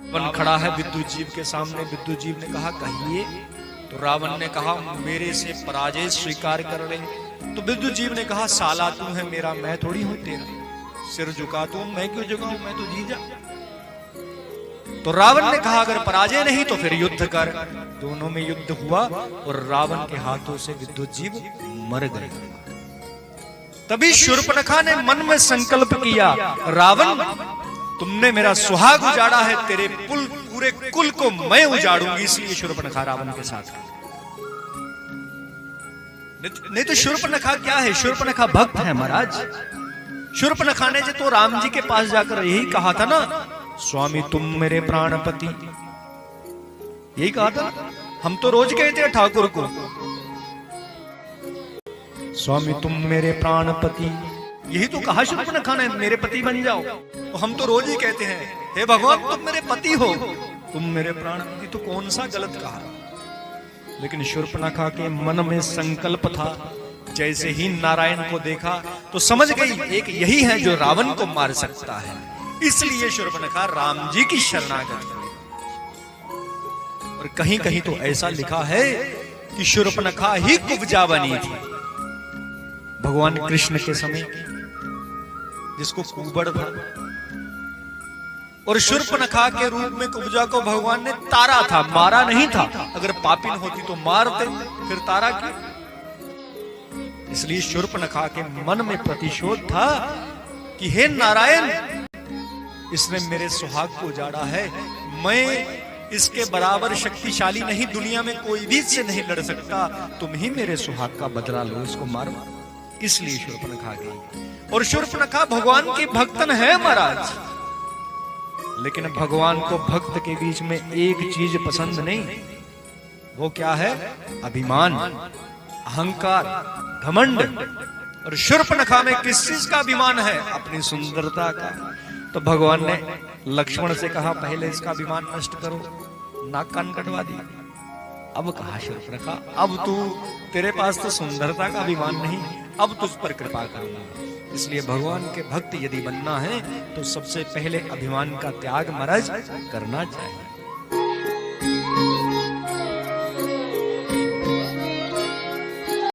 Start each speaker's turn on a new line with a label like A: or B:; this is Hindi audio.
A: रावण खड़ा है विद्युत जीव के सामने। विद्युत जीव ने कहा कहिए। तो रावण ने कहा मेरे से पराजय स्वीकार कर ले। तो विद्युत जीव ने कहा साला तू है मेरा, मैं थोड़ी हूं तेरा। सिर झुका तू, मैं क्यों झुकाऊं, मैं तो जीजा। तो रावण ने कहा अगर पराजय नहीं तो फिर युद्ध कर। दोनों में युद्ध हुआ और रावण के हाथों से विद्युत जीव मर गए। तभी शूर्पणखा ने मन में संकल्प किया, रावण तुमने मेरा सुहाग उजाड़ा है, तेरे पूरे कुल को मैं उजाड़ूंगी। इसलिए शूर्पणखा रावण के साथ। नहीं तो शूर्पणखा क्या है? शूर्पणखा भक्त है महाराज। शूर्पणखा ने तो राम जी के पास जाकर यही कहा था ना, स्वामी तुम मेरे प्राणपति, यही कहा था। हम तो रोज कहते हैं ठाकुर को, स्वामी तुम मेरे प्राणपति, यही तो कहा शूर्पणखा ने, मेरे पति बन जाओ। तो हम तो रोज ही कहते हैं हे भगवान तुम मेरे पति हो, तुम मेरे प्राणपति। तो कौन सा गलत कहा? लेकिन शूर्पणखा के मन में संकल्प था। जैसे ही नारायण को देखा तो समझ गई एक यही है जो रावण को मार सकता है। इसलिए शूर्पणखा राम जी की शरणागत हुई। और कहीं कहीं तो ऐसा लिखा है कि शूर्पणखा ही कुब्जा बनी थी भगवान कृष्ण के समय, जिसको कुबड़ था। और शूर्पणखा के रूप में कुब्जा को भगवान ने तारा था, मारा नहीं था। अगर पापिन होती तो मारते, फिर तारा क्यों? इसलिए शूर्पणखा के मन में प्रतिशोध था कि हे नारायण इसने मेरे सुहाग को उजाड़ा है, मैं इसके बराबर शक्तिशाली नहीं, दुनिया में कोई भी इससे नहीं लड़ सकता। तुम ही मेरे सुहाग का बदला लो, इसको मारो। इसलिए शूर्पणखा गई। और शूर्पणखा भगवान की भक्तन है महाराज। लेकिन भगवान को भक्त के बीच में एक चीज पसंद नहीं। वो क्या है? अभिमान, अहंकार, घमंड। और शूर्पणखा में किस चीज का अभिमान है? अपनी सुंदरता का। तो भगवान ने लक्ष्मण से कहा पहले इसका अभिमान नष्ट करो, नाक कान कटवा दी। अब कहा शूर्पणखा अब तू, तेरे पास तो सुंदरता का अभिमान नहीं, अब तुझ पर कृपा करूंगा। इसलिए भगवान के भक्त यदि बनना है तो सबसे पहले अभिमान का त्याग महाराज करना चाहिए।